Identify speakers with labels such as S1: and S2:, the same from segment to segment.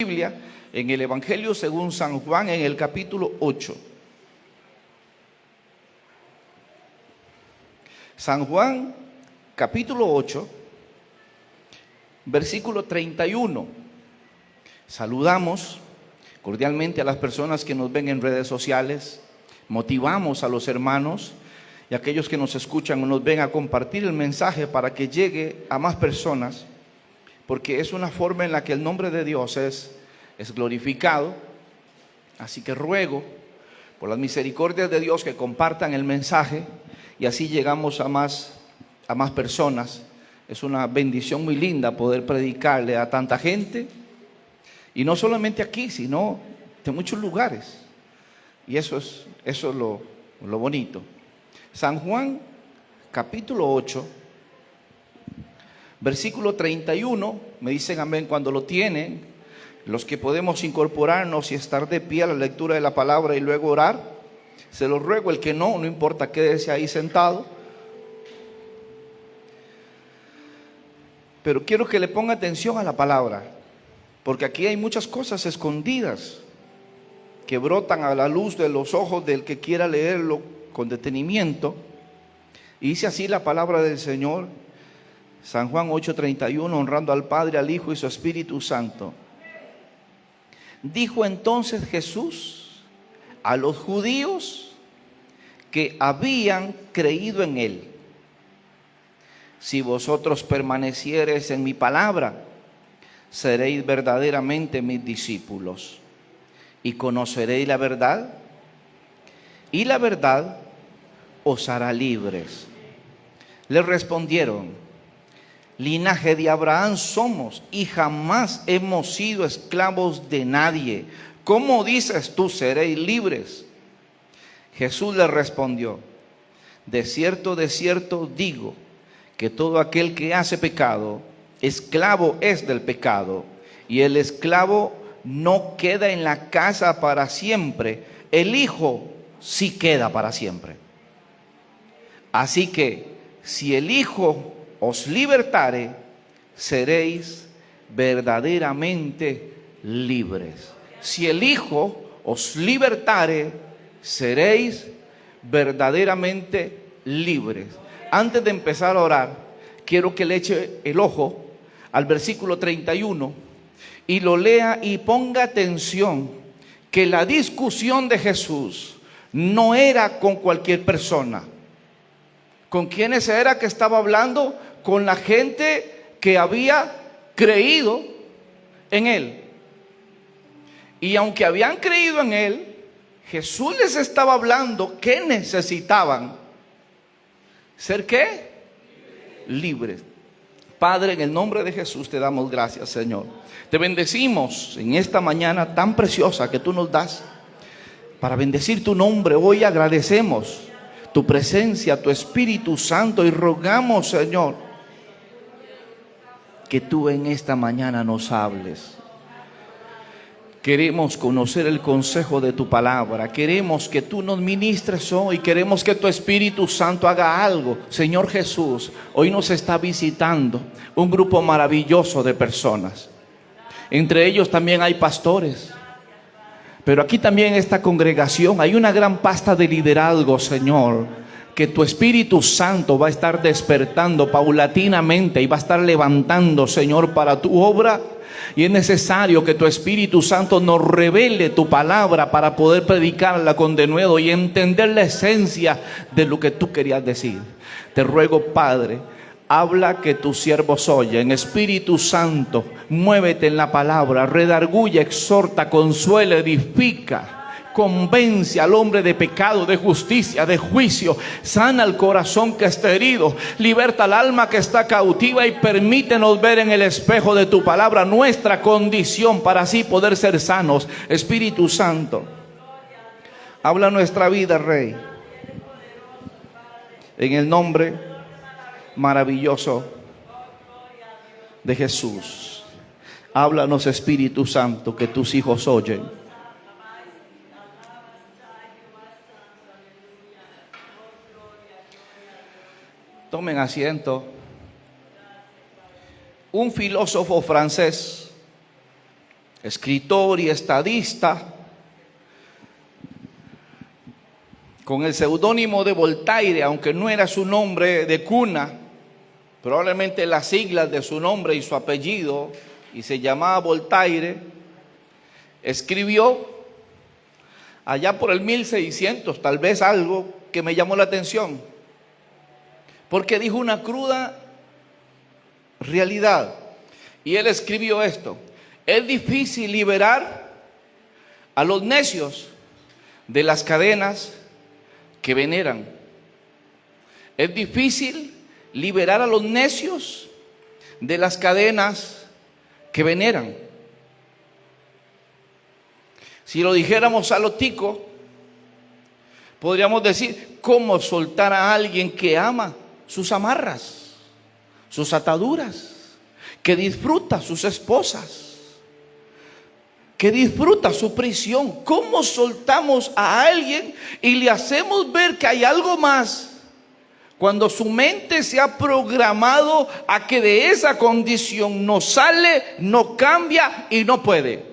S1: Biblia en el Evangelio según San Juan, en el capítulo 8. San Juan, capítulo 8, versículo 31. Saludamos cordialmente a las personas que nos ven en redes sociales. Motivamos a los hermanos y a aquellos que nos escuchan o nos ven a compartir el mensaje para que llegue a más personas, porque es una forma en la que el nombre de Dios es glorificado. Así que ruego por las misericordias de Dios que compartan el mensaje y así llegamos a más personas. Es una bendición muy linda poder predicarle a tanta gente, y no solamente aquí, sino de muchos lugares. Y eso es lo bonito. San Juan, capítulo 8, versículo 31, me dicen amén cuando lo tienen. Los que podemos incorporarnos y estar de pie a la lectura de la palabra y luego orar, se lo ruego. El que no importa, quédese ahí sentado. Pero quiero que le ponga atención a la palabra, porque aquí hay muchas cosas escondidas que brotan a la luz de los ojos del que quiera leerlo con detenimiento. Y dice así la palabra del Señor, San Juan 8:31, honrando al Padre, al Hijo y su Espíritu Santo. Dijo entonces Jesús a los judíos que habían creído en él: si vosotros permaneciereis en mi palabra, seréis verdaderamente mis discípulos y conoceréis la verdad, y la verdad os hará libres. Le respondieron: linaje de Abraham somos y jamás hemos sido esclavos de nadie. ¿Cómo dices tú seréis libres? Jesús le respondió: de cierto digo que todo aquel que hace pecado, esclavo es del pecado, y el esclavo no queda en la casa para siempre, el Hijo sí queda para siempre. Así que si el Hijo os libertare, seréis verdaderamente libres. Si el Hijo os libertare, seréis verdaderamente libres. Antes de empezar a orar, quiero que le eche el ojo al versículo 31 y lo lea y ponga atención, que la discusión de Jesús no era con cualquier persona. ¿Con quiénes era que estaba hablando? Con la gente que había creído en él. Y aunque habían creído en él, Jesús les estaba hablando que necesitaban ser ¿qué? Libres. Padre, en el nombre de Jesús te damos gracias, Señor. Te bendecimos en esta mañana tan preciosa que tú nos das para bendecir tu nombre. Hoy agradecemos tu presencia, tu Espíritu Santo, y rogamos, Señor, que tú en esta mañana nos hables. Queremos conocer el consejo de tu palabra. Queremos que tú nos ministres hoy. Queremos que tu Espíritu Santo haga algo. Señor Jesús, hoy nos está visitando un grupo maravilloso de personas. Entre ellos también hay pastores. Pero aquí también en esta congregación hay una gran pasta de liderazgo, Señor, que tu Espíritu Santo va a estar despertando paulatinamente y va a estar levantando, Señor, para tu obra. Y es necesario que tu Espíritu Santo nos revele tu palabra para poder predicarla con denuedo y entender la esencia de lo que tú querías decir. Te ruego, Padre, habla que tus siervos oyen. Espíritu Santo, muévete en la palabra, redarguye, exhorta, consuela, edifica. Convence al hombre de pecado, de justicia, de juicio. Sana el corazón que está herido. Liberta al alma que está cautiva y permítenos ver en el espejo de tu palabra nuestra condición para así poder ser sanos. Espíritu Santo, habla nuestra vida, Rey. En el nombre maravilloso de Jesús. Háblanos, Espíritu Santo, que tus hijos oyen. Tomen asiento. Un filósofo francés escritor y estadista, con el seudónimo de Voltaire, aunque no era su nombre de cuna, probablemente las siglas de su nombre y su apellido, y se llamaba Voltaire, escribió allá por el 1600, tal vez algo que me llamó la atención, porque dijo una cruda realidad, y él escribió esto: es difícil liberar a los necios de las cadenas que veneran. Es difícil liberar a los necios de las cadenas que veneran. Si lo dijéramos a lo tico, podríamos decir: ¿cómo soltar a alguien que ama sus amarras, sus ataduras, que disfruta sus esposas, que disfruta su prisión? ¿Cómo soltamos a alguien y le hacemos ver que hay algo más cuando su mente se ha programado a que de esa condición no sale, no cambia y no puede?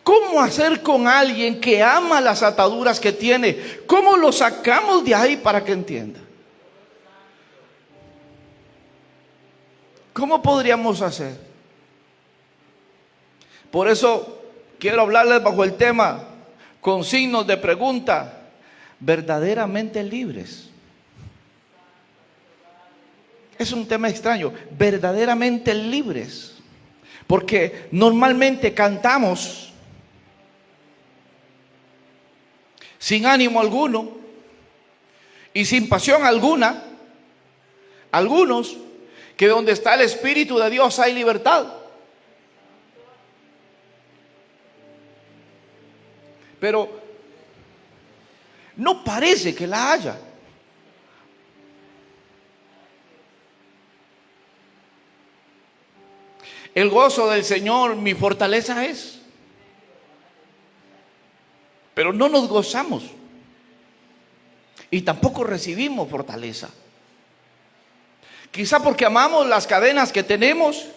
S1: ¿Cómo hacer con alguien que ama las ataduras que tiene? ¿Cómo lo sacamos de ahí para que entienda? ¿Cómo podríamos hacer? Por eso quiero hablarles bajo el tema, con signos de pregunta: verdaderamente libres. Es un tema extraño, verdaderamente libres, porque normalmente cantamos sin ánimo alguno y sin pasión alguna. Algunos que donde está el Espíritu de Dios hay libertad. Pero no parece que la haya. El gozo del Señor mi fortaleza es. Pero no nos gozamos. Y tampoco recibimos fortaleza. Quizá porque amamos las cadenas que tenemos.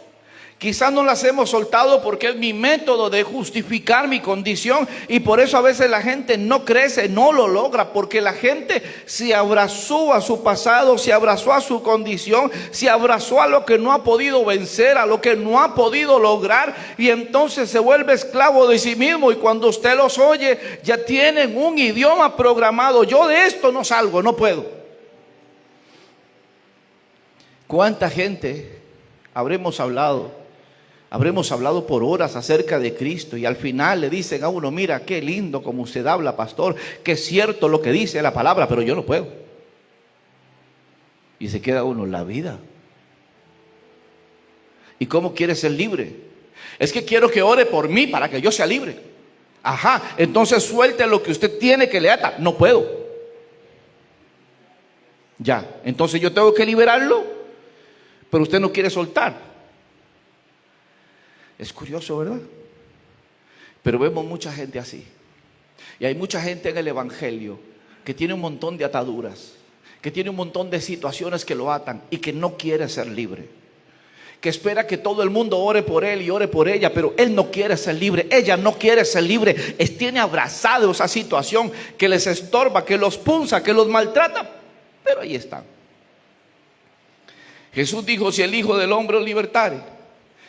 S1: Quizás no las hemos soltado porque es mi método de justificar mi condición, y por eso a veces la gente no crece, no lo logra, porque la gente se abrazó a su pasado, se abrazó a su condición, se abrazó a lo que no ha podido vencer, a lo que no ha podido lograr, y entonces se vuelve esclavo de sí mismo. Y cuando usted los oye, ya tienen un idioma programado: yo de esto no salgo, no puedo. ¿Cuánta gente habremos hablado por horas acerca de Cristo, y al final le dicen a uno: mira, qué lindo como usted habla, pastor, que es cierto lo que dice la palabra, pero yo no puedo? Y se queda uno: la vida. ¿Y cómo quiere ser libre? Es que quiero que ore por mí para que yo sea libre. Ajá, entonces suelte lo que usted tiene que le ata. No puedo. Ya, entonces yo tengo que liberarlo, pero usted no quiere soltar. Es curioso, ¿verdad? Pero vemos mucha gente así. Y hay mucha gente en el Evangelio que tiene un montón de ataduras, que tiene un montón de situaciones que lo atan y que no quiere ser libre. Que espera que todo el mundo ore por él y ore por ella, pero él no quiere ser libre, ella no quiere ser libre. Tiene abrazado esa situación que les estorba, que los punza, que los maltrata, pero ahí están. Jesús dijo: si el Hijo del Hombre os libertare,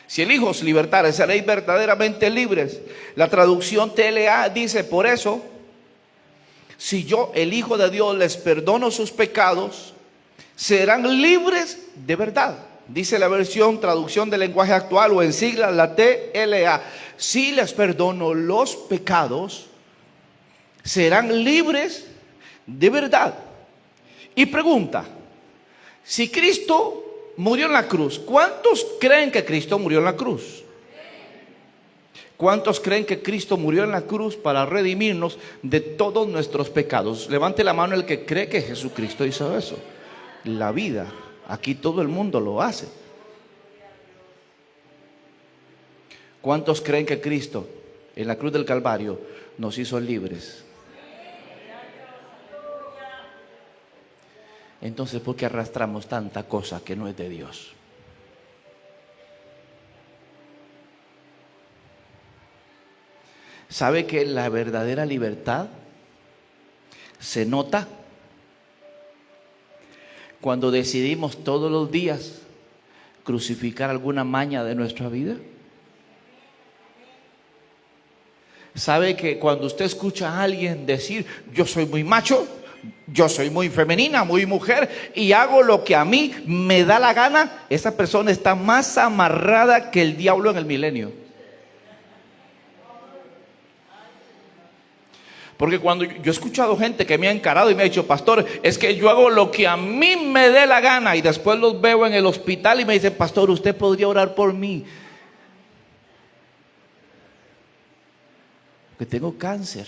S1: si el Hijo os libertare, seréis verdaderamente libres. La traducción TLA dice: por eso, si yo, el Hijo de Dios, les perdono sus pecados, serán libres de verdad. Dice la versión, traducción del lenguaje actual, o en siglas la TLA: si les perdono los pecados, serán libres de verdad. Y pregunta: si Cristo murió en la cruz, ¿cuántos creen que Cristo murió en la cruz? ¿Cuántos creen que Cristo murió en la cruz para redimirnos de todos nuestros pecados? Levante la mano el que cree que Jesucristo hizo eso. La vida, aquí todo el mundo lo hace. ¿Cuántos creen que Cristo en la cruz del Calvario nos hizo libres? Entonces, ¿por qué arrastramos tanta cosa que no es de Dios? ¿Sabe que la verdadera libertad se nota cuando decidimos todos los días crucificar alguna maña de nuestra vida? ¿Sabe que cuando usted escucha a alguien decir, yo soy muy macho, yo soy muy femenina, muy mujer, y hago lo que a mí me da la gana? Esa persona está más amarrada que el diablo en el milenio. Porque cuando yo he escuchado gente que me ha encarado y me ha dicho, pastor, es que yo hago lo que a mí me dé la gana, y después los veo en el hospital y me dicen, pastor, usted podría orar por mí, que tengo cáncer.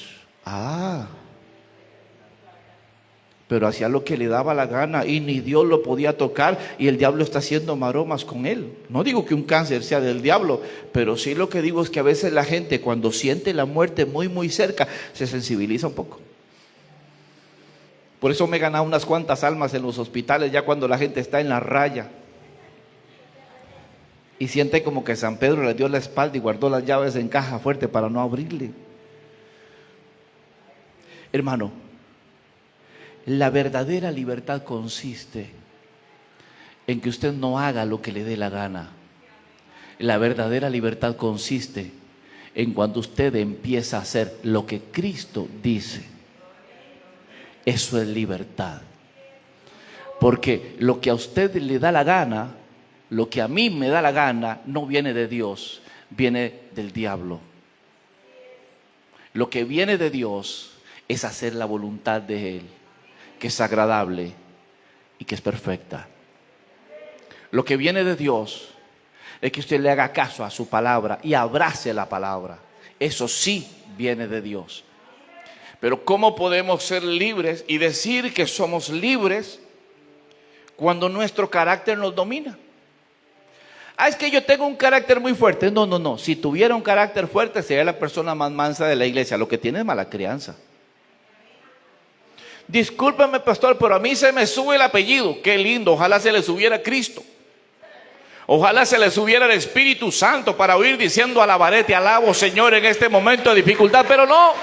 S1: Pero hacía lo que le daba la gana y ni Dios lo podía tocar, y el diablo está haciendo maromas con él. No digo que un cáncer sea del diablo, pero sí lo que digo es que a veces la gente, cuando siente la muerte muy muy cerca, se sensibiliza un poco. Por eso me he ganado unas cuantas almas en los hospitales, ya cuando la gente está en la raya y siente como que San Pedro le dio la espalda y guardó las llaves en caja fuerte para no abrirle. Hermano, la verdadera libertad consiste en que usted no haga lo que le dé la gana. La verdadera libertad consiste en cuando usted empieza a hacer lo que Cristo dice. Eso es libertad. Porque lo que a usted le da la gana, lo que a mí me da la gana, no viene de Dios, viene del diablo. Lo que viene de Dios es hacer la voluntad de Él, que es agradable y que es perfecta. Lo que viene de Dios es que usted le haga caso a su palabra y abrace la palabra. Eso sí viene de Dios. Pero ¿cómo podemos ser libres y decir que somos libres cuando nuestro carácter nos domina? Es que yo tengo un carácter muy fuerte. No. Si tuviera un carácter fuerte, sería la persona más mansa de la iglesia. Lo que tiene es mala crianza. Discúlpeme, pastor, pero a mí se me sube el apellido. Qué lindo, ojalá se le subiera Cristo. Ojalá se le subiera el Espíritu Santo para oír diciendo, alabaré, te alabo, Señor, en este momento de dificultad. Pero no.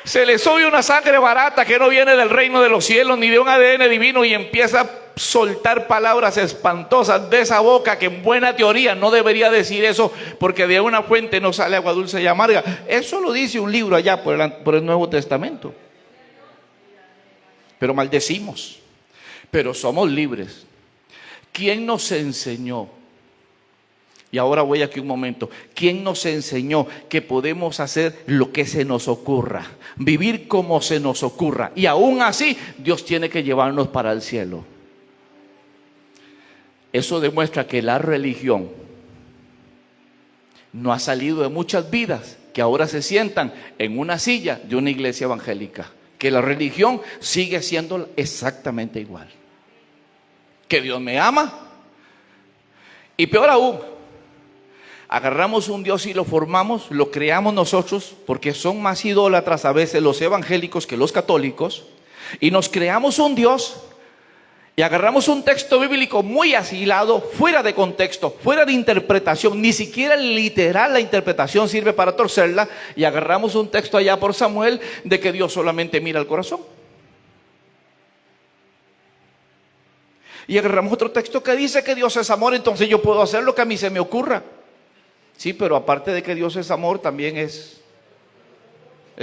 S1: Se le sube una sangre barata que no viene del reino de los cielos ni de un ADN divino, y empieza a soltar palabras espantosas de esa boca que en buena teoría no debería decir eso, porque de una fuente no sale agua dulce y amarga. Eso lo dice un libro allá por el Nuevo Testamento. Pero maldecimos, pero somos libres. ¿Quién nos enseñó? Y ahora voy aquí un momento. ¿Quién nos enseñó que podemos hacer lo que se nos ocurra? Vivir como se nos ocurra. Y aún así, Dios tiene que llevarnos para el cielo. Eso demuestra que la religión no ha salido de muchas vidas que ahora se sientan en una silla de una iglesia evangélica. Que la religión sigue siendo exactamente igual. Que Dios me ama. Y peor aún, agarramos un Dios y lo formamos, lo creamos nosotros, porque son más idólatras a veces los evangélicos que los católicos, y nos creamos un Dios y agarramos un texto bíblico muy asilado, fuera de contexto, fuera de interpretación, ni siquiera literal la interpretación sirve para torcerla, y agarramos un texto allá por Samuel de que Dios solamente mira el corazón. Y agarramos otro texto que dice que Dios es amor, entonces yo puedo hacer lo que a mí se me ocurra. Sí, pero aparte de que Dios es amor, también ¿es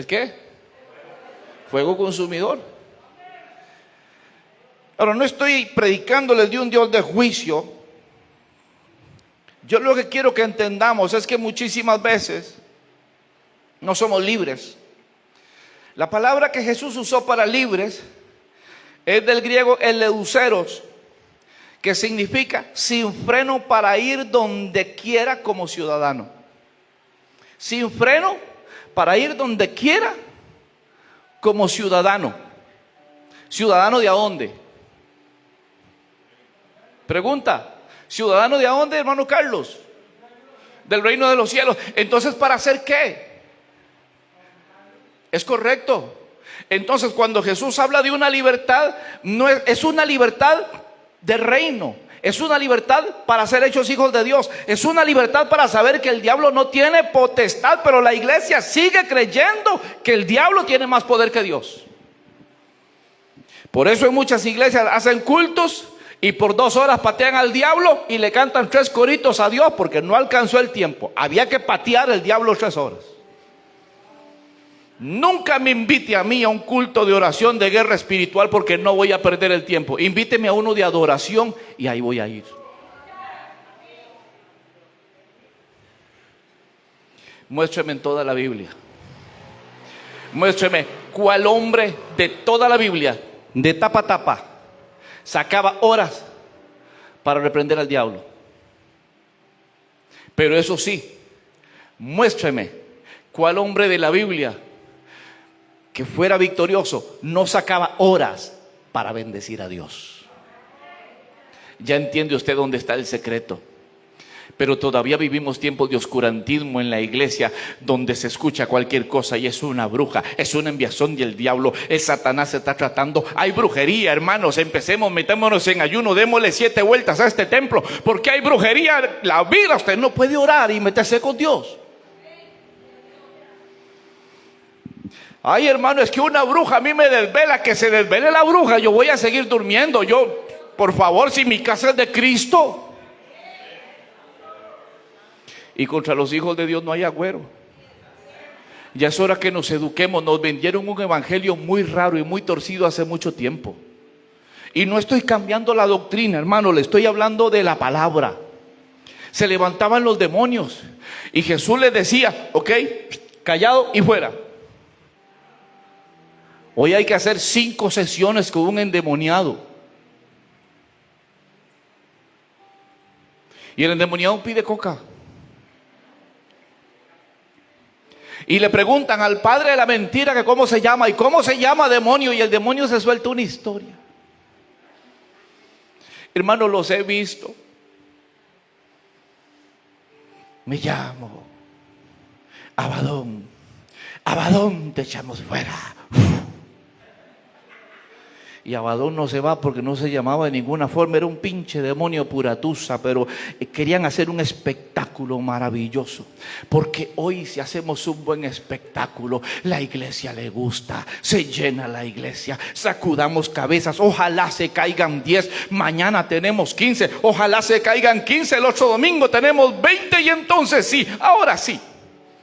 S1: qué? Fuego consumidor. Ahora, no estoy predicándoles de un Dios de juicio. Yo lo que quiero que entendamos es que muchísimas veces no somos libres. La palabra que Jesús usó para libres es del griego eleuseros, que significa sin freno para ir donde quiera como ciudadano. Sin freno para ir donde quiera como ciudadano. ¿Ciudadano de a dónde? Pregunta. ¿Ciudadano de a dónde, hermano Carlos? Del reino de los cielos. Entonces, ¿para hacer qué? Es correcto. Entonces, cuando Jesús habla de una libertad, no es una libertad de reino, Es una libertad para ser hechos hijos de Dios. Es una libertad para saber que el diablo no tiene potestad, pero la iglesia sigue creyendo que el diablo tiene más poder que Dios. Por eso en muchas iglesias hacen cultos y por 2 horas patean al diablo y le cantan 3 coritos a Dios porque no alcanzó el tiempo. Había que patear el diablo 3 horas. Nunca me invite a mí a un culto de oración de guerra espiritual porque no voy a perder el tiempo. Invíteme a uno de adoración y ahí voy a ir. Muéstreme en toda la Biblia. Muéstreme cuál hombre de toda la Biblia, de tapa a tapa, sacaba horas para reprender al diablo. Pero eso sí, muéstreme cuál hombre de la Biblia que fuera victorioso no sacaba horas para bendecir a Dios. Ya entiende usted dónde está el secreto. Pero todavía vivimos tiempos de oscurantismo en la iglesia, donde se escucha cualquier cosa y es una bruja, es una enviación del diablo, es Satanás, se está tratando. Hay brujería, hermanos. Empecemos, metámonos en ayuno, démosle 7 vueltas a este templo, porque hay brujería. La vida, usted no puede orar y meterse con Dios. Ay, hermano, es que una bruja a mí me desvela. Que se desvele la bruja, yo voy a seguir durmiendo. Yo, por favor, si mi casa es de Cristo. Y contra los hijos de Dios no hay agüero. Ya es hora que nos eduquemos. Nos vendieron un evangelio muy raro y muy torcido hace mucho tiempo. Y no estoy cambiando la doctrina, hermano, le estoy hablando de la palabra. Se levantaban los demonios y Jesús les decía: ok, callado y fuera. Hoy hay que hacer 5 sesiones con un endemoniado. Y el endemoniado pide coca. Y le preguntan al padre de la mentira que cómo se llama. ¿Y cómo se llama, demonio? Y el demonio se suelta una historia. Hermanos, los he visto. Me llamo Abadón. Abadón, te echamos fuera. Y Abadón no se va porque no se llamaba de ninguna forma. Era un pinche demonio puratusa. Pero querían hacer un espectáculo maravilloso. Porque hoy, si hacemos un buen espectáculo, la iglesia le gusta. Se llena la iglesia. Sacudamos cabezas. Ojalá se caigan 10. Mañana tenemos 15. Ojalá se caigan 15. El otro domingo tenemos 20. Y entonces sí, ahora sí,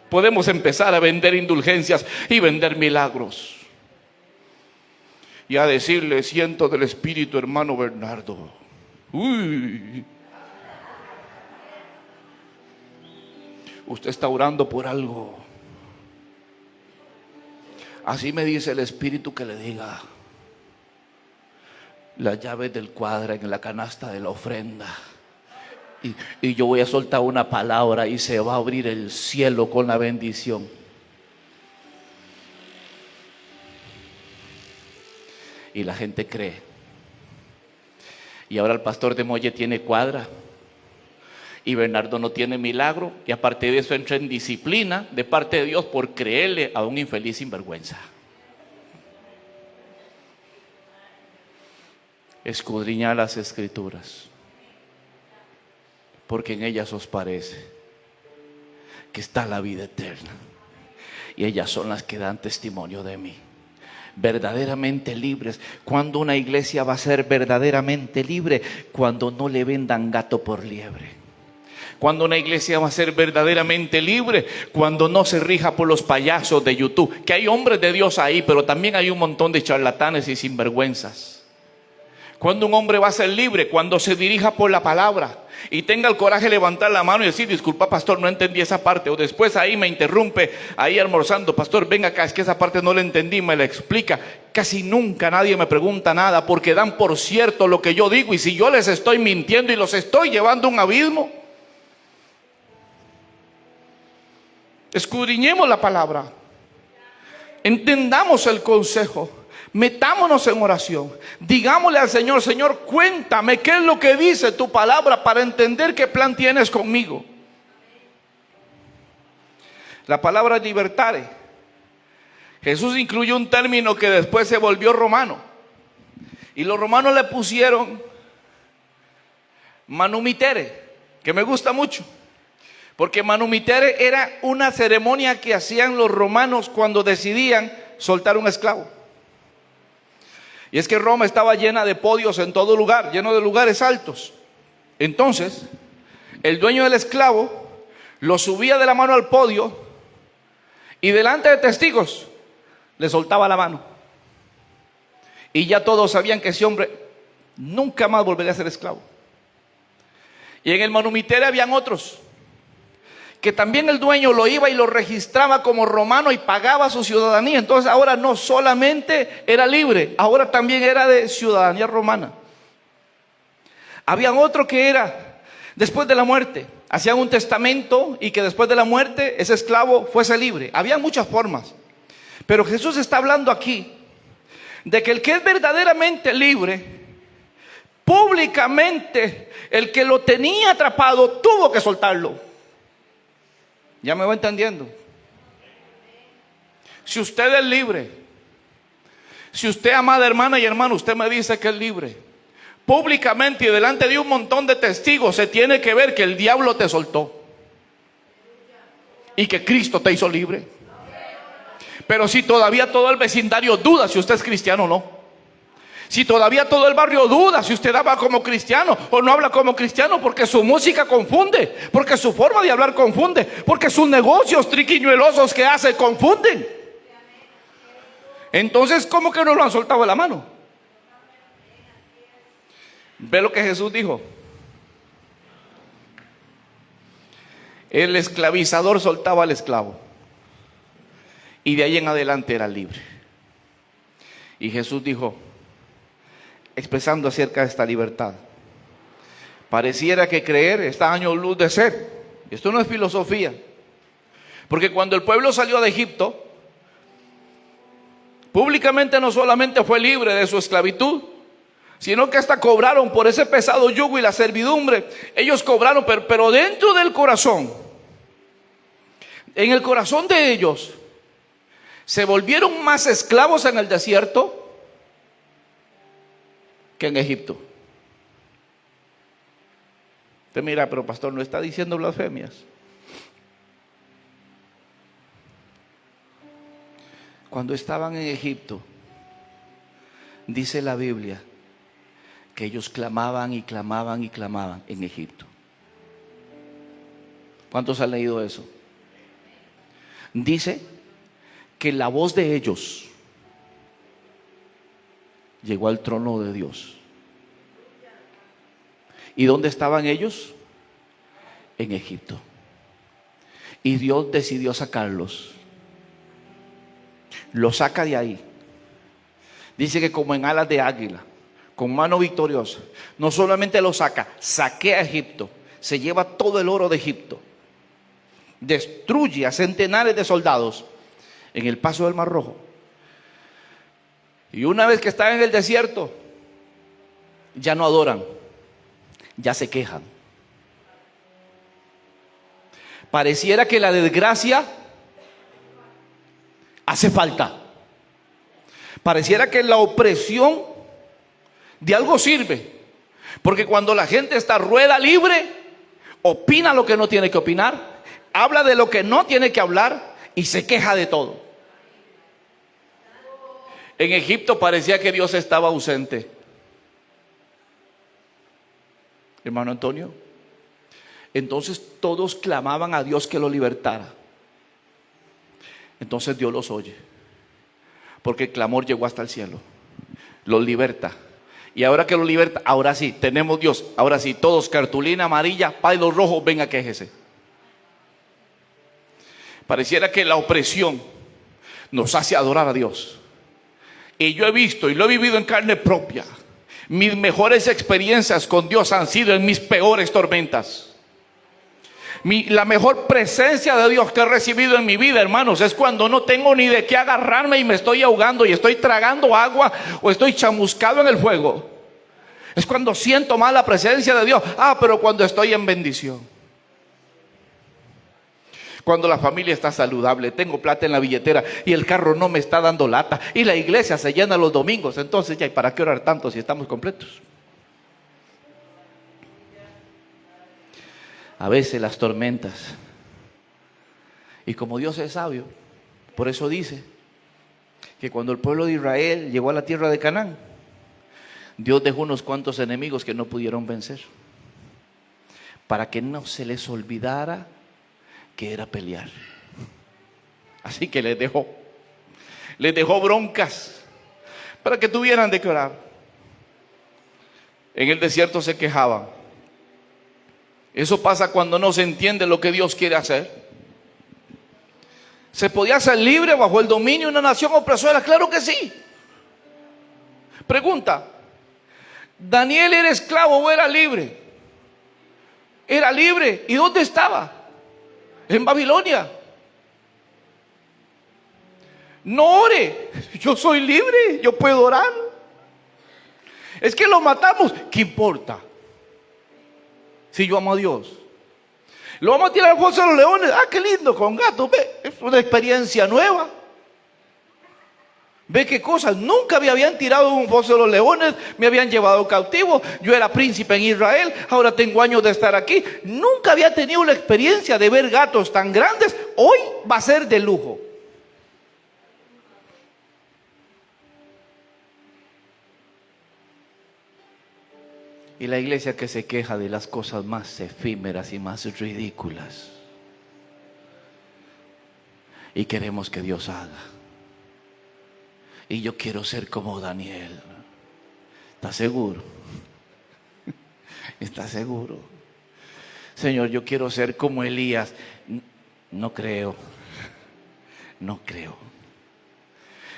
S1: podemos empezar a vender indulgencias y vender milagros. Y a decirle: siento del Espíritu, hermano Bernardo. Uy. Usted está orando por algo. Así me dice el Espíritu que le diga: las llaves del cuadro en la canasta de la ofrenda. Y yo voy a soltar una palabra y se va a abrir el cielo con la bendición. Y la gente cree. Y ahora el pastor de Molle tiene cuadra y Bernardo no tiene milagro. Y aparte de eso entra en disciplina de parte de Dios por creerle a un infeliz sinvergüenza. Escudriñad las Escrituras, porque en ellas os parece que está la vida eterna, y ellas son las que dan testimonio de mí. Verdaderamente libres. ¿Cuándo una iglesia va a ser verdaderamente libre? Cuando no le vendan gato por liebre. Cuando una iglesia va a ser verdaderamente libre, cuando no se rija por los payasos de YouTube. Que hay hombres de Dios ahí, pero también hay un montón de charlatanes y sinvergüenzas. Cuando un hombre va a ser libre, cuando se dirija por la palabra y tenga el coraje de levantar la mano y decir: disculpa, pastor, no entendí esa parte. O después ahí me interrumpe, ahí almorzando: pastor, venga acá, es que esa parte no la entendí, me la explica. Casi nunca nadie me pregunta nada, porque dan por cierto lo que yo digo. Y si yo les estoy mintiendo y los estoy llevando a un abismo, escudriñemos la palabra, entendamos el consejo. Metámonos en oración. Digámosle al Señor: Señor, cuéntame qué es lo que dice tu palabra para entender qué plan tienes conmigo. La palabra libertare, Jesús incluyó un término que después se volvió romano. Y los romanos le pusieron Manumitere, que me gusta mucho, porque manumitere era una ceremonia que hacían los romanos cuando decidían soltar un esclavo. Y es que Roma estaba llena de podios en todo lugar, lleno de lugares altos. Entonces, el dueño del esclavo lo subía de la mano al podio y delante de testigos le soltaba la mano. Y ya todos sabían que ese hombre nunca más volvería a ser esclavo. Y en el manumitere habían otros que también el dueño lo iba y lo registraba como romano y pagaba su ciudadanía. Entonces ahora no solamente era libre, ahora también era de ciudadanía romana. Había otro que era después de la muerte, hacían un testamento y que después de la muerte ese esclavo fuese libre. Había muchas formas, pero Jesús está hablando aquí de que el que es verdaderamente libre, públicamente el que lo tenía atrapado tuvo que soltarlo. ¿Ya me va entendiendo? Si usted es libre, si usted, amada hermana y hermano, usted me dice que es libre, públicamente y delante de un montón de testigos, se tiene que ver que el diablo te soltó y que Cristo te hizo libre. Pero si todavía todo el vecindario duda si usted es cristiano o no, si todavía todo el barrio duda si usted habla como cristiano o no habla como cristiano, porque su música confunde, porque su forma de hablar confunde, porque sus negocios triquiñuelosos que hace confunden, entonces ¿cómo que no lo han soltado de la mano? Ve lo que Jesús dijo: el esclavizador soltaba al esclavo y de ahí en adelante era libre. Y Jesús dijo, expresando acerca de esta libertad: pareciera que creer está a años luz de ser. Esto no es filosofía, porque cuando el pueblo salió de Egipto, públicamente no solamente fue libre de su esclavitud, sino que hasta cobraron por ese pesado yugo y la servidumbre. Ellos cobraron, pero dentro del corazón, en el corazón de ellos, se volvieron más esclavos en el desierto que en Egipto. Usted mira, pero pastor, ¿no está diciendo blasfemias? Cuando estaban en Egipto, dice la Biblia que ellos clamaban y clamaban y clamaban en Egipto. ¿Cuántos han leído eso? Dice que la voz de ellos llegó al trono de Dios. ¿Y dónde estaban ellos? En Egipto. Y Dios decidió sacarlos. Los saca de ahí. Dice que como en alas de águila, con mano victoriosa, no solamente los saca, saquea a Egipto, se lleva todo el oro de Egipto, destruye a centenares de soldados en el paso del Mar Rojo. Y una vez que están en el desierto, ya no adoran, ya se quejan. Pareciera que la desgracia hace falta. Pareciera que la opresión de algo sirve, porque cuando la gente está rueda libre, opina lo que no tiene que opinar, habla de lo que no tiene que hablar y se queja de todo. En Egipto parecía que Dios estaba ausente. Hermano Antonio, entonces todos clamaban a Dios que lo libertara. Entonces Dios los oye, porque el clamor llegó hasta el cielo, los liberta. Y ahora que los liberta, ahora sí, tenemos Dios. Ahora sí, todos cartulina amarilla, paño rojo, venga, quéjese. Pareciera que la opresión nos hace adorar a Dios. Y yo he visto y lo he vivido en carne propia. Mis mejores experiencias con Dios han sido en mis peores tormentas. La mejor presencia de Dios que he recibido en mi vida, hermanos, es cuando no tengo ni de qué agarrarme y me estoy ahogando y estoy tragando agua o estoy chamuscado en el fuego. Es cuando siento más la presencia de Dios. Pero cuando estoy en bendición, cuando la familia está saludable, tengo plata en la billetera y el carro no me está dando lata y la iglesia se llena los domingos, entonces ya, ¿y para qué orar tanto si estamos completos? a veces las tormentas. Y como Dios es sabio, por eso dice que cuando el pueblo de Israel llegó a la tierra de Canaán, Dios dejó unos cuantos enemigos que no pudieron vencer, para que no se les olvidara que era pelear. Así que les dejó broncas para que tuvieran de qué orar. En el desierto se quejaban. Eso pasa cuando no se entiende lo que Dios quiere hacer. ¿Se podía ser libre bajo el dominio de una nación opresora? Claro que sí. Pregunta: ¿Daniel era esclavo o era libre? Era libre. ¿Y dónde estaba? En Babilonia. No ore. Yo soy libre, yo puedo orar. Es que lo matamos. ¿Qué importa? Si yo amo a Dios. Lo vamos a tirar al foso de los leones. Ah, qué lindo, con gatos. Ve, es una experiencia nueva. Ve qué cosas. Nunca me habían tirado en un foso de los leones. Me habían llevado cautivo. Yo era príncipe en Israel. Ahora tengo años de estar aquí. Nunca había tenido la experiencia de ver gatos tan grandes. Hoy va a ser de lujo. Y la iglesia que se queja de las cosas más efímeras y más ridículas. Y queremos que Dios haga. Y yo quiero ser como Daniel. ¿Estás seguro? ¿Estás seguro? Señor, yo quiero ser como Elías. No creo. No creo.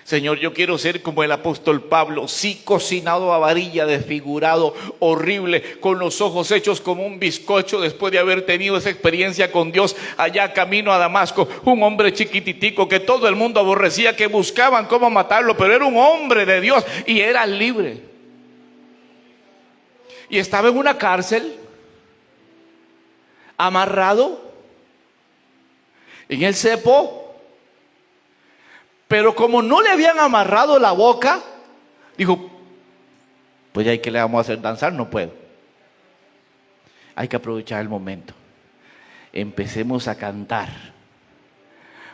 S1: Señor, yo quiero ser como el apóstol Pablo, sí, cocinado a varilla, desfigurado, horrible, con los ojos hechos como un bizcocho, después de haber tenido esa experiencia con Dios allá camino a Damasco. Un hombre chiquititico que todo el mundo aborrecía, que buscaban cómo matarlo, pero era un hombre de Dios y era libre. Y estaba en una cárcel, amarrado en el cepo. Pero como no le habían amarrado la boca, dijo: pues ya, ¿qué le vamos a hacer? Danzar no puedo. Hay que aprovechar el momento. Empecemos a cantar,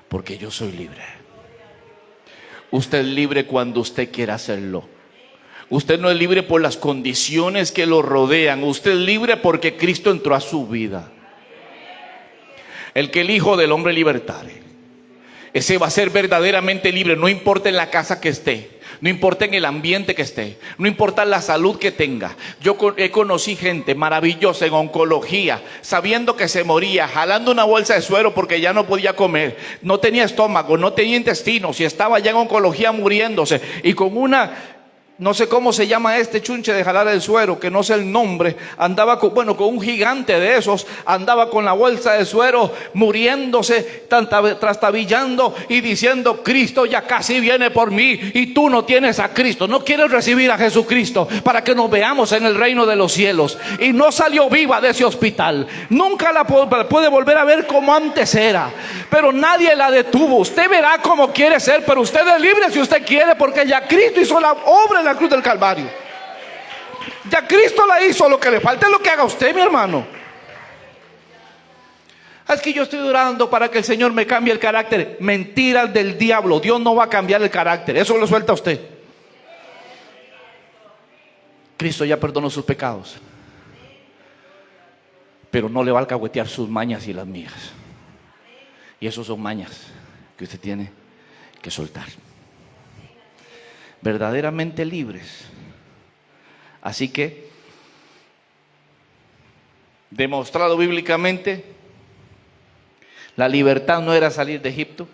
S1: porque yo soy libre. Usted es libre cuando usted quiera hacerlo. Usted no es libre por las condiciones que lo rodean. Usted es libre porque Cristo entró a su vida. El que el Hijo del Hombre libertare, ese va a ser verdaderamente libre. No importa en la casa que esté, no importa en el ambiente que esté, no importa la salud que tenga. Yo conocí gente maravillosa en oncología, sabiendo que se moría, jalando una bolsa de suero porque ya no podía comer, no tenía estómago, no tenía intestinos y estaba ya en oncología muriéndose, y con una, no sé cómo se llama este chunche de jalar el suero, que no sé el nombre, andaba con un gigante de esos, andaba con la bolsa de suero, muriéndose, trastabillando y diciendo: Cristo ya casi viene por mí, y tú no tienes a Cristo, no quieres recibir a Jesucristo para que nos veamos en el reino de los cielos. Y no salió viva de ese hospital, nunca la puede volver a ver como antes era, pero nadie la detuvo. Usted verá como quiere ser, pero usted es libre si usted quiere, porque ya Cristo hizo la obra en la cruz del Calvario. Ya Cristo la hizo. Lo que le falta es lo que haga usted, mi hermano. Es que yo estoy orando para que el Señor me cambie el carácter. Mentiras del diablo. Dios no va a cambiar el carácter, eso lo suelta usted. Cristo ya perdonó sus pecados, pero no le va a alcahuetear sus mañas y las mías. Y esos son mañas que usted tiene que soltar. Verdaderamente libres. Así que, demostrado bíblicamente, la libertad no era salir de Egipto,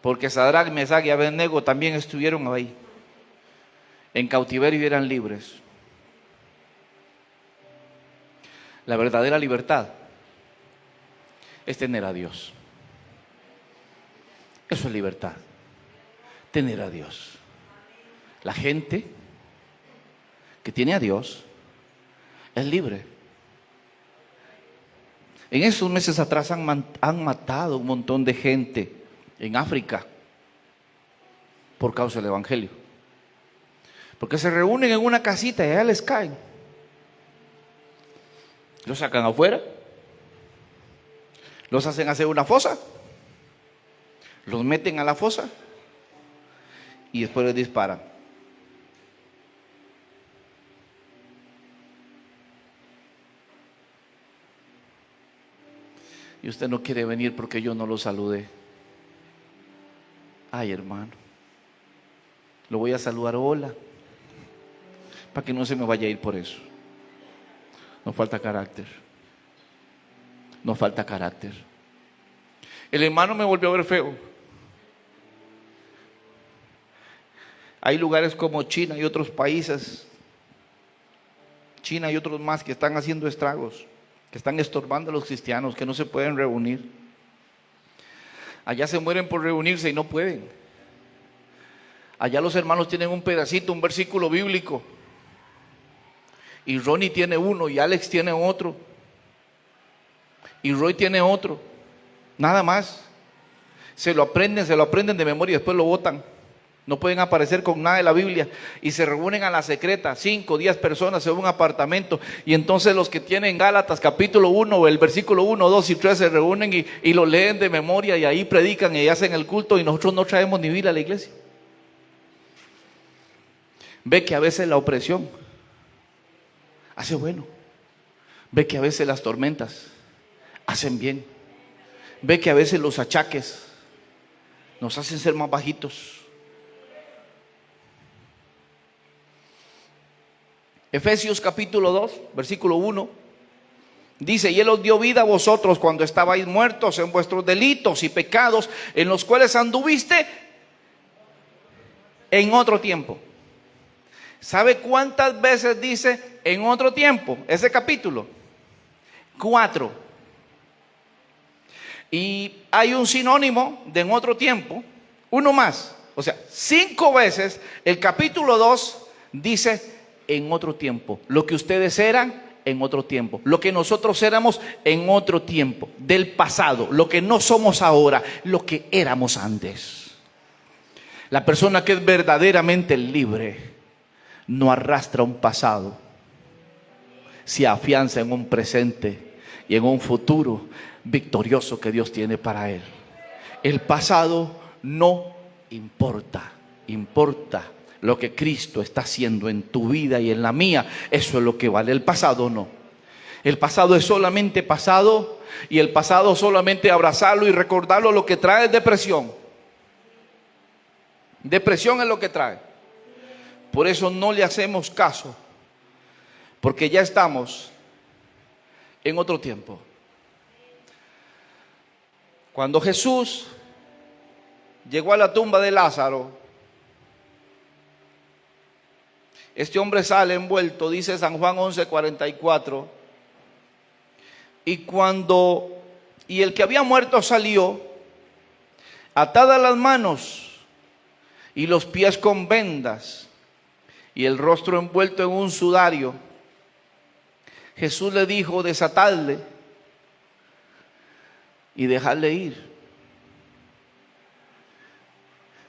S1: porque Sadrac, Mesac y Abednego también estuvieron ahí en cautiverio y eran libres. La verdadera libertad es tener a Dios. Eso es libertad, tener a Dios. La gente que tiene a Dios es libre. En esos meses atrás han matado un montón de gente en África por causa del evangelio, porque se reúnen en una casita y allá les caen, los sacan afuera Los hacen hacer una fosa, los meten a la fosa y después les disparan. Y usted no quiere venir porque yo no lo saludé. Ay, hermano, lo voy a saludar, hola, para que no se me vaya a ir por eso. Nos falta carácter. Nos falta carácter. El hermano me volvió a ver feo. Hay lugares como China y otros países, China y otros más, que están haciendo estragos, que están estorbando a los cristianos, que no se pueden reunir. Allá se mueren por reunirse y no pueden. Allá los hermanos tienen un pedacito, un versículo bíblico, y Ronnie tiene uno, y Alex tiene otro, y Roy tiene otro, nada más. Se lo aprenden de memoria y después lo botan. No pueden aparecer con nada de la Biblia y se reúnen a la secreta, 5, 10 personas en un apartamento, y entonces los que tienen Gálatas capítulo 1, el versículo 1, 2 y 3 se reúnen y lo leen de memoria y ahí predican y hacen el culto, y nosotros no traemos ni Biblia a la iglesia. Ve que a veces la opresión hace bueno. Ve que a veces las tormentas hacen bien. Ve que a veces los achaques nos hacen ser más bajitos. Efesios capítulo 2, versículo 1, dice: y Él os dio vida a vosotros cuando estabais muertos en vuestros delitos y pecados, en los cuales anduviste en otro tiempo. ¿Sabe cuántas veces dice en otro tiempo ese capítulo? 4. Y hay un sinónimo de en otro tiempo, uno más. O sea, 5 veces el capítulo 2 dice en otro tiempo. Lo que ustedes eran en otro tiempo. Lo que nosotros éramos en otro tiempo. Del pasado. Lo que no somos ahora. Lo que éramos antes. La persona que es verdaderamente libre no arrastra un pasado. Se afianza en un presente y en un futuro victorioso que Dios tiene para él. El pasado no importa. Importa lo que Cristo está haciendo en tu vida y en la mía. Eso es lo que vale. El pasado no. El pasado es solamente pasado, y el pasado solamente abrazarlo y recordarlo lo que trae es depresión. Depresión es lo que trae. Por eso no le hacemos caso, porque ya estamos en otro tiempo. Cuando Jesús llegó a la tumba de Lázaro, este hombre sale envuelto, dice San Juan 11:44, y el que había muerto salió, atadas las manos y los pies con vendas, y el rostro envuelto en un sudario. Jesús le dijo: desatadle y dejadle ir.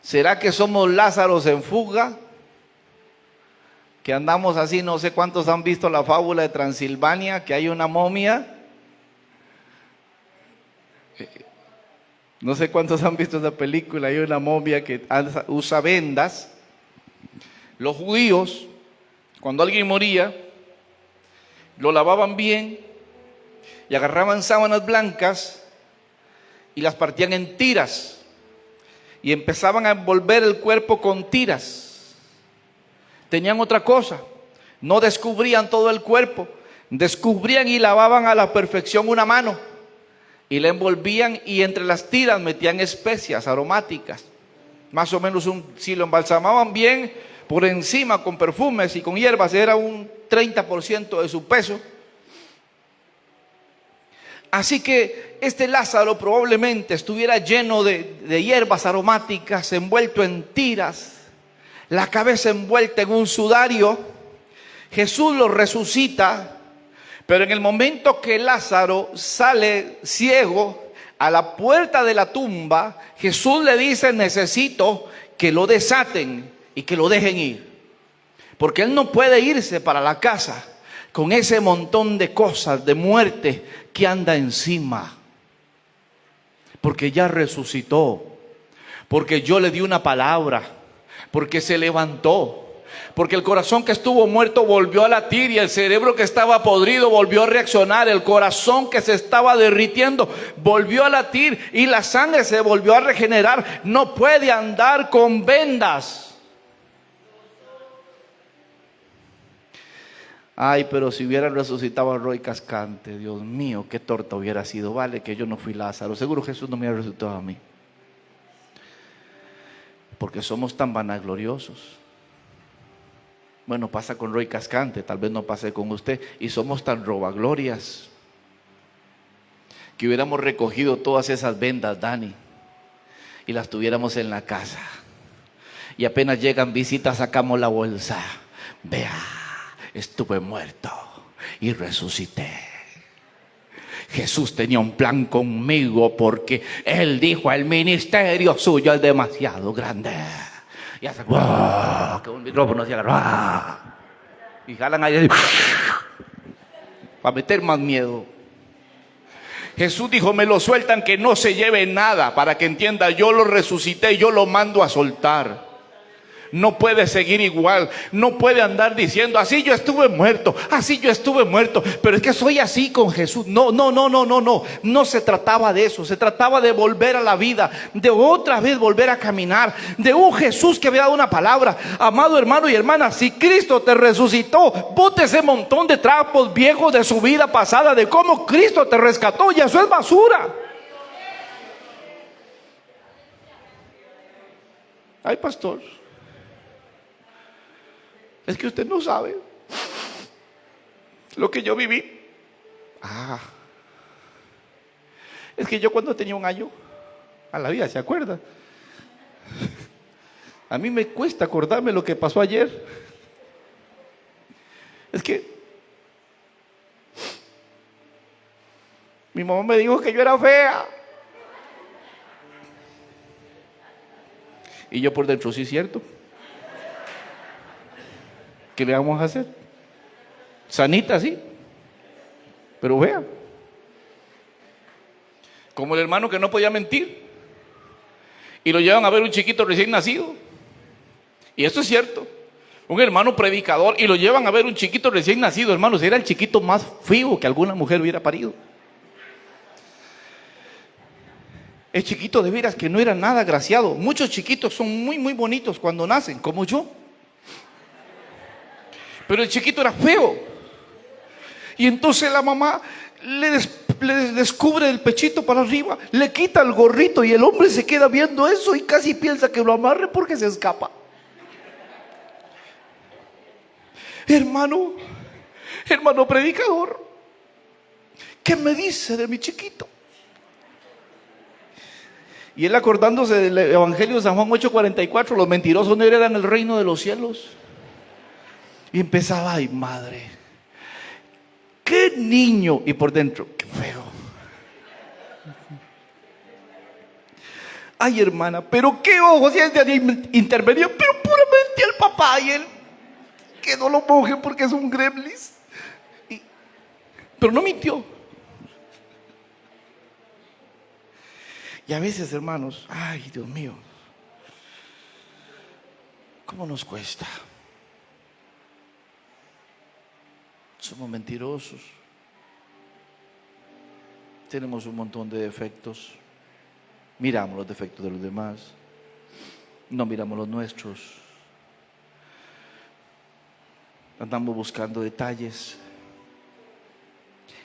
S1: ¿Será que somos Lázaros en fuga? Que andamos así. No sé cuántos han visto la fábula de Transilvania, que hay una momia. No sé cuántos han visto esa película. Hay una momia que usa vendas. Los judíos, cuando alguien moría, lo lavaban bien y agarraban sábanas blancas y las partían en tiras y empezaban a envolver el cuerpo con tiras. Tenían otra cosa, no descubrían todo el cuerpo, descubrían y lavaban a la perfección una mano y la envolvían, y entre las tiras metían especias aromáticas. Más o menos si lo embalsamaban bien por encima con perfumes y con hierbas, era un 30% de su peso. Así que este Lázaro probablemente estuviera lleno de hierbas aromáticas, envuelto en tiras, la cabeza envuelta en un sudario. Jesús lo resucita, pero en el momento que Lázaro sale ciego a la puerta de la tumba, Jesús le dice: necesito que lo desaten y que lo dejen ir, porque él no puede irse para la casa con ese montón de cosas de muerte que anda encima. porque ya resucitó, porque yo le di una palabra, porque se levantó. Porque el corazón que estuvo muerto volvió a latir y el cerebro que estaba podrido volvió a reaccionar. El corazón que se estaba derritiendo volvió a latir y la sangre se volvió a regenerar. No puede andar con vendas. Ay, pero si hubieran resucitado a Roy Cascante, Dios mío, qué torta hubiera sido. Vale que yo no fui Lázaro. Seguro Jesús no me hubiera resucitado a mí. Porque somos tan vanagloriosos. Bueno, pasa con Roy Cascante, tal vez no pase con usted. Y somos tan robaglorias que hubiéramos recogido todas esas vendas, Dani, y las tuviéramos en la casa. Y apenas llegan visitas, sacamos la bolsa. Vea, estuve muerto y resucité. Jesús tenía un plan conmigo porque Él dijo: el ministerio suyo es demasiado grande. Y hace que un micrófono se agarra y jalan ahí para meter más miedo. Jesús dijo: me lo sueltan, que no se lleve nada, para que entienda, yo lo resucité, yo lo mando a soltar. No puede seguir igual, no puede andar diciendo: así yo estuve muerto, así yo estuve muerto, pero es que soy así con Jesús. No se trataba de eso, se trataba de volver a la vida, de otra vez volver a caminar, de un Jesús que había dado una palabra. Amado hermano y hermana, si Cristo te resucitó, bote ese montón de trapos viejos de su vida pasada, de cómo Cristo te rescató, y eso es basura. Ay, pastor, es que usted no sabe lo que yo viví. Es que yo cuando tenía 1 año, a la vida, ¿se acuerda? A mí me cuesta acordarme lo que pasó ayer. Es que mi mamá me dijo que yo era fea. Y yo por dentro: sí, cierto. ¿Qué le vamos a hacer? Sanita, sí, pero vea. Como el hermano que no podía mentir y lo llevan a ver un chiquito recién nacido. Y esto es cierto. Un hermano predicador y lo llevan a ver un chiquito recién nacido. Hermanos, era el chiquito más feo que alguna mujer hubiera parido. El chiquito de veras que no era nada agraciado. Muchos chiquitos son muy bonitos cuando nacen, como yo. Pero el chiquito era feo. Y entonces la mamá le descubre el pechito para arriba, le quita el gorrito y el hombre se queda viendo eso y casi piensa que lo amarre porque se escapa. Hermano predicador, ¿qué me dice de mi chiquito? Y él, acordándose del Evangelio de San Juan 8:44, los mentirosos no heredan el reino de los cielos. Y empezaba: ay, madre, qué niño. Y por dentro: qué feo. Ay, hermana, pero qué ojos. Y desde ahí intervenió, pero puramente el papá. Y él: que no lo mojen porque es un gremlins. Pero no mintió. Y a veces, hermanos, ay, Dios mío, ¿cómo nos cuesta? Somos mentirosos. Tenemos un montón de defectos. Miramos los defectos de los demás, no miramos los nuestros. Andamos buscando detalles.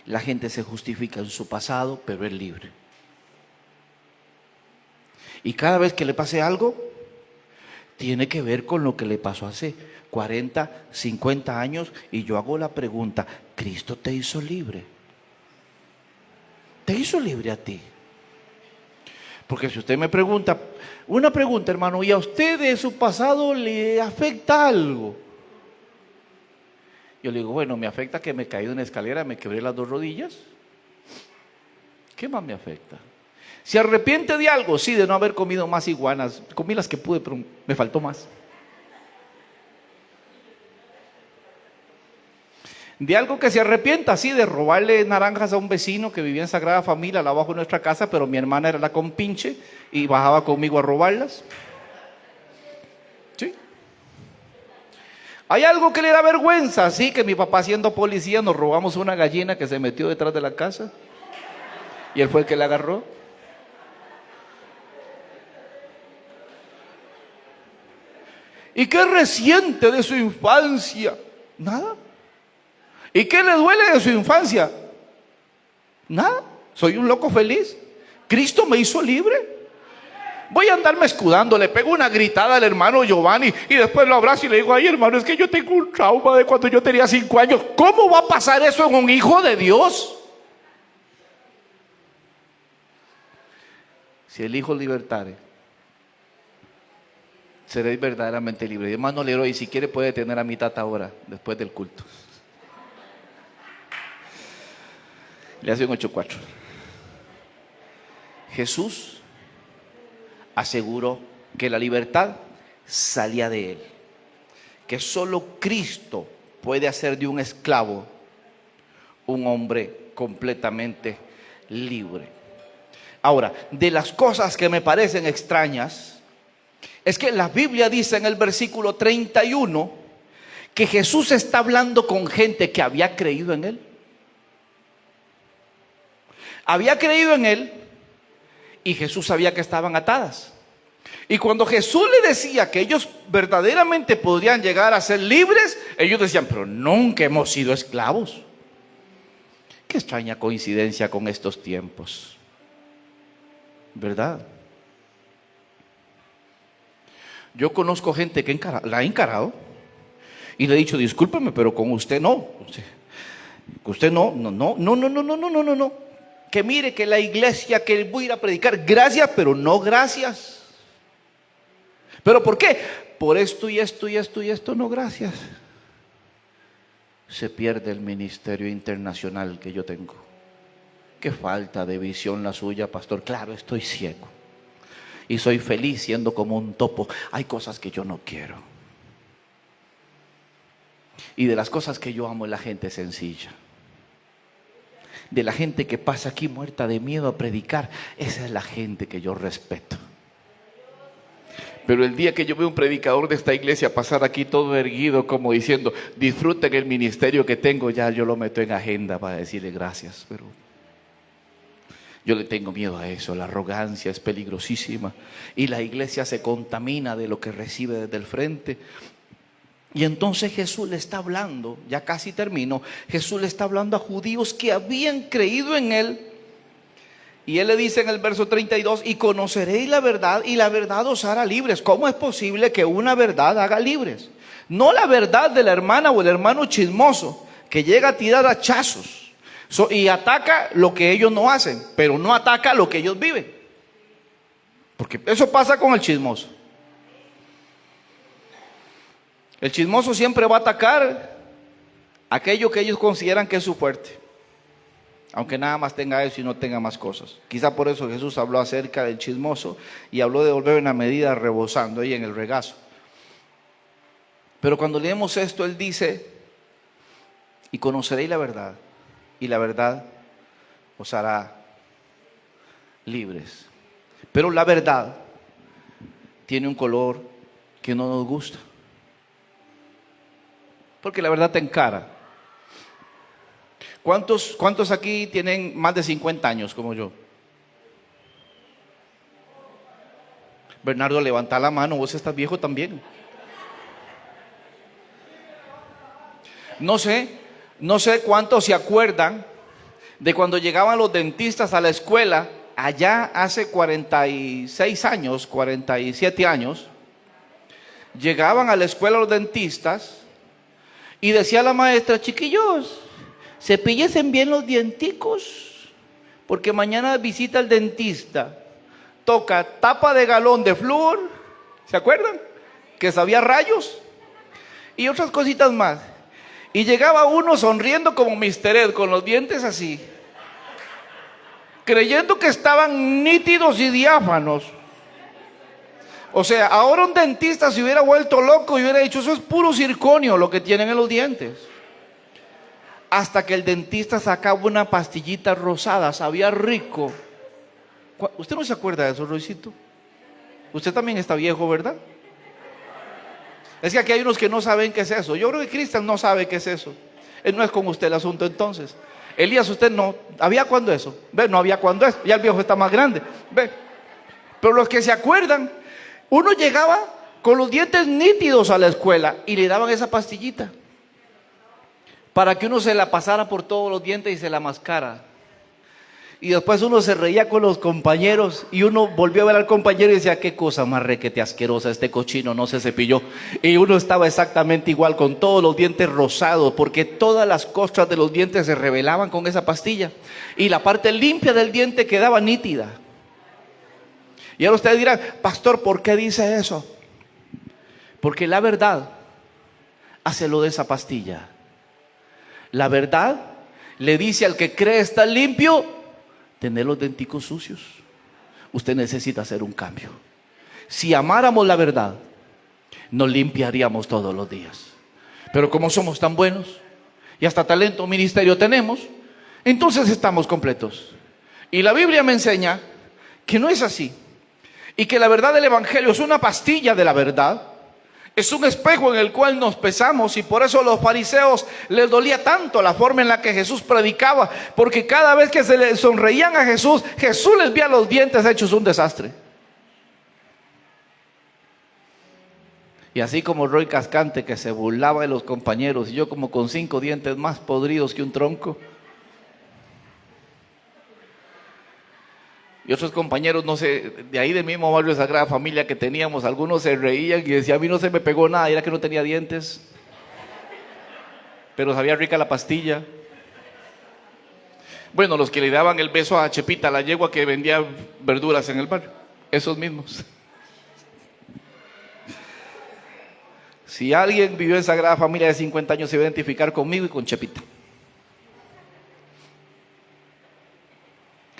S1: La gente se justifica en su pasado, pero es libre. Y cada vez que le pase algo, tiene que ver con lo que le pasó hace 40, 50 años. Y yo hago la pregunta: ¿Cristo te hizo libre? ¿Te hizo libre a ti? Porque si usted me pregunta, una pregunta, hermano: ¿y a usted de su pasado le afecta algo? Yo le digo: bueno, me afecta que me caí de una escalera, me quebré las 2 rodillas. ¿Qué más me afecta? ¿Se arrepiente de algo? Sí, de no haber comido más iguanas. Comí las que pude, pero me faltó más. De algo que se arrepienta, así de robarle naranjas a un vecino que vivía en Sagrada Familia, al abajo de nuestra casa, pero mi hermana era la compinche y bajaba conmigo a robarlas. ¿Sí? Hay algo que le da vergüenza, así que mi papá siendo policía nos robamos una gallina que se metió detrás de la casa y él fue el que la agarró. ¿Y qué resiente de su infancia? Nada. ¿Y qué le duele de su infancia? Nada. Soy un loco feliz. Cristo me hizo libre. Voy a andarme escudando, le pego una gritada al hermano Giovanni y después lo abrazo y le digo, ay hermano, es que yo tengo un trauma de cuando yo tenía 5 años. ¿Cómo va a pasar eso en un hijo de Dios? Si el Hijo libertare, seréis verdaderamente libres. Hermano Leroy, si quiere puede tener a mi tata ahora, después del culto. Le hace un 8-4. Jesús aseguró que la libertad salía de él, que solo Cristo puede hacer de un esclavo un hombre completamente libre. Ahora, de las cosas que me parecen extrañas es que la Biblia dice en el versículo 31 que Jesús está hablando con gente que había creído en él. Había creído en él y Jesús sabía que estaban atadas. Y cuando Jesús le decía que ellos verdaderamente podrían llegar a ser libres, ellos decían, pero nunca hemos sido esclavos. Qué extraña coincidencia con estos tiempos, ¿verdad? Yo conozco gente que la ha encarado y le he dicho, discúlpeme, pero con usted no. Usted no. Que mire que la iglesia, que voy a ir a predicar, gracias, pero no gracias. ¿Pero por qué? Por esto y esto y esto y esto, no gracias. Se pierde el ministerio internacional que yo tengo. Qué falta de visión la suya, pastor. Claro, estoy ciego y soy feliz siendo como un topo. Hay cosas que yo no quiero. Y de las cosas que yo amo es la gente sencilla. De la gente que pasa aquí muerta de miedo a predicar. Esa es la gente que yo respeto. Pero el día que yo veo un predicador de esta iglesia pasar aquí todo erguido, como diciendo, disfruten el ministerio que tengo, ya yo lo meto en agenda para decirle gracias. Pero yo le tengo miedo a eso. La arrogancia es peligrosísima y la iglesia se contamina de lo que recibe desde el frente. Y entonces Jesús le está hablando, ya casi termino, Jesús le está hablando a judíos que habían creído en él. Y él le dice en el verso 32, y conoceréis la verdad y la verdad os hará libres. ¿Cómo es posible que una verdad haga libres? No la verdad de la hermana o el hermano chismoso que llega a tirar hachazos y ataca lo que ellos no hacen, pero no ataca lo que ellos viven. Porque eso pasa con el chismoso. El chismoso siempre va a atacar aquello que ellos consideran que es su fuerte, aunque nada más tenga eso y no tenga más cosas. Quizá por eso Jesús habló acerca del chismoso y habló de volver una medida rebosando ahí en el regazo. Pero cuando leemos esto, él dice, y conoceréis la verdad, y la verdad os hará libres. Pero la verdad tiene un color que no nos gusta. Porque la verdad te encara. ¿Cuántos aquí tienen más de 50 años como yo? Bernardo, levanta la mano, vos estás viejo también. No sé cuántos se acuerdan de cuando llegaban los dentistas a la escuela, allá hace 46 años, 47 años, llegaban a la escuela los dentistas y decía la maestra, chiquillos, cepíllense bien los dienticos, porque mañana visita el dentista. Toca tapa de galón de flúor, ¿se acuerdan? Que sabía rayos y otras cositas más. Y llegaba uno sonriendo como Mr. Ed, con los dientes así, creyendo que estaban nítidos y diáfanos. O sea, ahora un dentista se hubiera vuelto loco y hubiera dicho, eso es puro circonio lo que tienen en los dientes. hasta que el dentista sacaba una pastillita rosada, sabía rico. ¿Usted no se acuerda de eso, Roycito? Usted también está viejo, ¿verdad? Es que aquí hay unos que no saben qué es eso. Yo creo que Cristian no sabe qué es eso. No es con usted el asunto entonces. Elías, usted no. ¿Había cuándo eso? ¿Ve? No había cuándo eso. Ya el viejo está más grande. ¿Ve? Pero los que se acuerdan, uno llegaba con los dientes nítidos a la escuela y le daban esa pastillita para que uno se la pasara por todos los dientes y se la mascara. Y después uno se reía con los compañeros y uno volvió a ver al compañero y decía, qué cosa más requete asquerosa, este cochino no se cepilló. Y uno estaba exactamente igual, con todos los dientes rosados, porque todas las costras de los dientes se revelaban con esa pastilla. Y la parte limpia del diente quedaba nítida. Y ahora ustedes dirán, pastor, ¿por qué dice eso? Porque la verdad hace lo de esa pastilla. La verdad le dice al que cree estar limpio, tener los denticos sucios. Usted necesita hacer un cambio. Si amáramos la verdad, nos limpiaríamos todos los días. Pero como somos tan buenos y hasta talento ministerio tenemos, entonces estamos completos. Y la Biblia me enseña que no es así. Y que la verdad del Evangelio es una pastilla de la verdad. Es un espejo en el cual nos pesamos, y por eso a los fariseos les dolía tanto la forma en la que Jesús predicaba, porque cada vez que se le sonreían a Jesús, Jesús les veía los dientes hechos un desastre. Y así como Roy Cascante, que se burlaba de los compañeros, y yo como con 5 dientes más podridos que un tronco. Y otros compañeros, no sé, de ahí del mismo barrio de Sagrada Familia que teníamos, algunos se reían y decían, a mí no se me pegó nada, era que no tenía dientes, pero sabía rica la pastilla. Bueno, los que le daban el beso a Chepita, la yegua que vendía verduras en el barrio, esos mismos. Si alguien vivió en Sagrada Familia de 50 años, se va a identificar conmigo y con Chepita.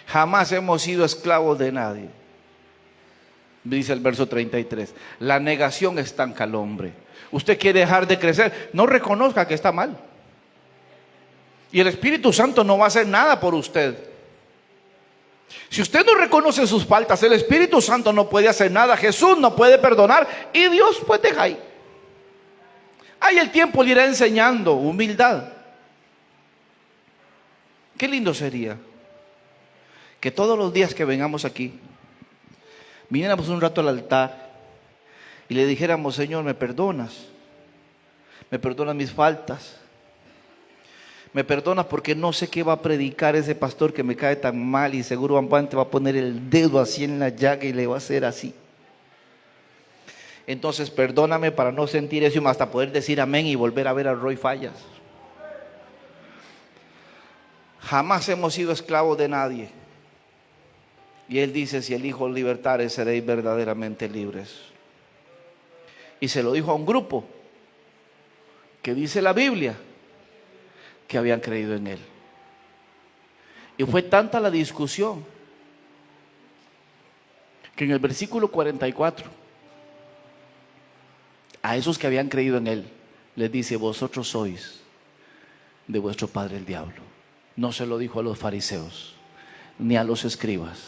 S1: Jamás hemos sido esclavos de nadie. Dice el verso 33. La negación estanca al hombre. Usted quiere dejar de crecer, no reconozca que está mal. Y el Espíritu Santo no va a hacer nada por usted. Si usted no reconoce sus faltas, el Espíritu Santo no puede hacer nada. Jesús no puede perdonar y Dios pues deja ahí. Ahí el tiempo le irá enseñando humildad. Qué lindo sería que todos los días que vengamos aquí, viniéramos un rato al altar y le dijéramos, Señor, me perdonas mis faltas, me perdonas porque no sé qué va a predicar ese pastor que me cae tan mal y seguro te va a poner el dedo así en la llaga y le va a hacer así. Entonces perdóname para no sentir eso y hasta poder decir amén y volver a ver a Roy Fallas. Jamás hemos sido esclavos de nadie. Y Él dice, si el Hijo os libertare, seréis verdaderamente libres. Y se lo dijo a un grupo que dice la Biblia que habían creído en Él. Y fue tanta la discusión que en el versículo 44, a esos que habían creído en Él, les dice, vosotros sois de vuestro padre el diablo. No se lo dijo a los fariseos, ni a los escribas,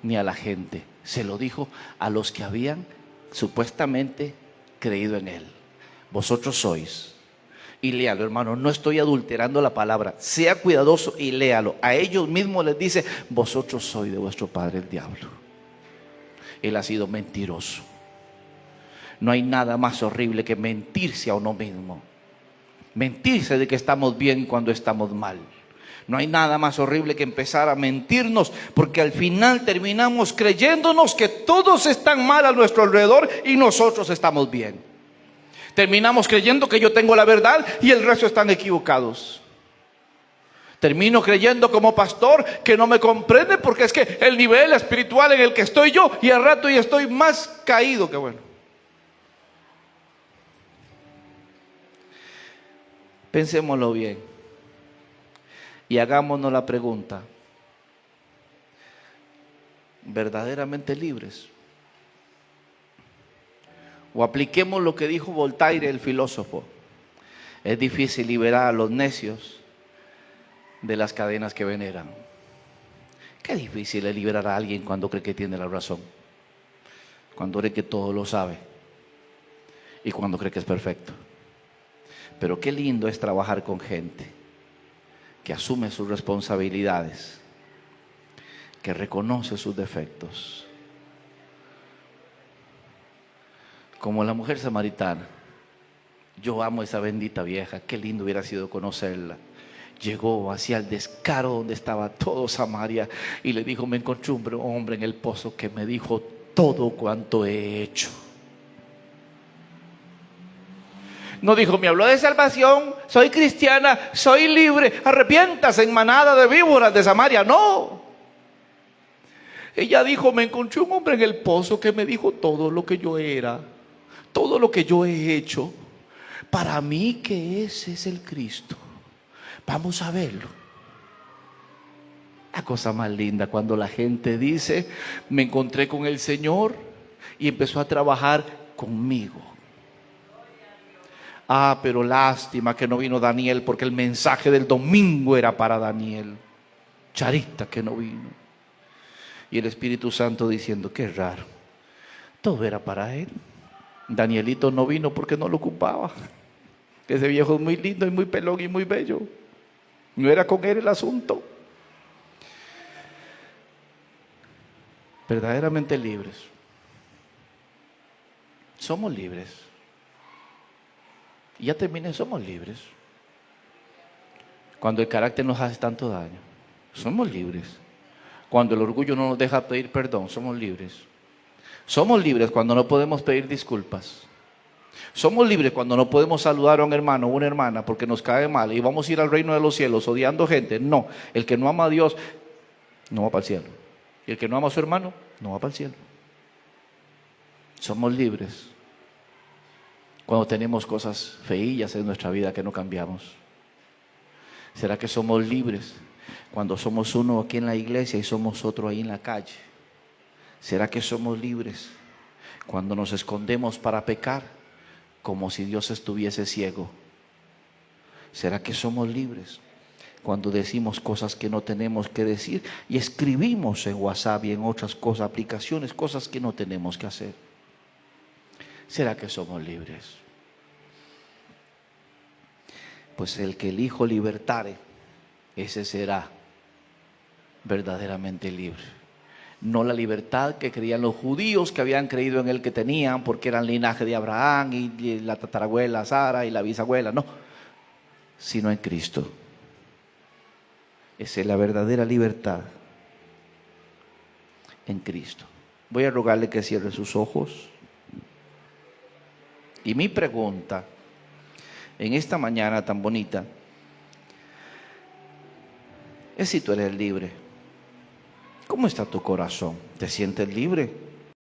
S1: ni a la gente. Se lo dijo a los que habían supuestamente creído en Él. Vosotros sois. Y léalo, hermano, no estoy adulterando la palabra. Sea cuidadoso y léalo. A ellos mismos les dice, vosotros sois de vuestro padre el diablo. Él ha sido mentiroso. No hay nada más horrible que mentirse a uno mismo. Mentirse de que estamos bien cuando estamos mal. No hay nada más horrible que empezar a mentirnos, porque al final terminamos creyéndonos que todos están mal a nuestro alrededor y nosotros estamos bien. Terminamos creyendo que yo tengo la verdad y el resto están equivocados. Termino creyendo como pastor que no me comprende porque es que el nivel espiritual en el que estoy yo, y al rato ya estoy más caído que bueno. Pensémoslo bien. Y hagámonos la pregunta, ¿verdaderamente libres? O apliquemos lo que dijo Voltaire, el filósofo. Es difícil liberar a los necios, de las cadenas que veneran. Qué difícil es liberar a alguien cuando cree que tiene la razón, cuando cree que todo lo sabe y cuando cree que es perfecto. Pero qué lindo es trabajar con gente que asume sus responsabilidades, que reconoce sus defectos. Como la mujer samaritana. Yo amo a esa bendita vieja, qué lindo hubiera sido conocerla. Llegó hacia el descaro donde estaba todo Samaria y le dijo: me encontré un hombre en el pozo que me dijo todo cuanto he hecho. No dijo: me habló de salvación, soy cristiana, soy libre, arrepiéntase en manada de víboras de Samaria. No. Ella dijo: me encontré un hombre en el pozo que me dijo todo lo que yo era, todo lo que yo he hecho. Para mí que ese es el Cristo. Vamos a verlo. La cosa más linda cuando la gente dice: me encontré con el Señor y empezó a trabajar conmigo. Ah, pero lástima que no vino Daniel, porque el mensaje del domingo era para Daniel. Charita que no vino. Y el Espíritu Santo diciendo: qué raro, todo era para él. Danielito no vino porque no lo ocupaba. Ese viejo es muy lindo y muy pelón y muy bello. No era con él el asunto. Verdaderamente libres. Somos libres. Y ya terminé, somos libres. Cuando el carácter nos hace tanto daño, somos libres. Cuando el orgullo no nos deja pedir perdón, somos libres. Somos libres cuando no podemos pedir disculpas. Somos libres cuando no podemos saludar a un hermano o una hermana porque nos cae mal y vamos a ir al reino de los cielos odiando gente. No, el que no ama a Dios no va para el cielo. Y el que no ama a su hermano no va para el cielo. Somos libres cuando tenemos cosas feillas en nuestra vida que no cambiamos. ¿Será que somos libres cuando somos uno aquí en la iglesia y somos otro ahí en la calle? ¿Será que somos libres cuando nos escondemos para pecar como si Dios estuviese ciego? ¿Será que somos libres cuando decimos cosas que no tenemos que decir y escribimos en WhatsApp y en otras cosas, aplicaciones, cosas que no tenemos que hacer? ¿Será que somos libres? Pues el que el Hijo libertare, ese será verdaderamente libre. No la libertad que creían los judíos, que habían creído en él que tenían porque eran linaje de Abraham y la tatarabuela Sara y la bisabuela, no, sino en Cristo. Esa es la verdadera libertad en Cristo. Voy a rogarle que cierre sus ojos. Y mi pregunta en esta mañana tan bonita es si tú eres libre. ¿Cómo está tu corazón? ¿Te sientes libre?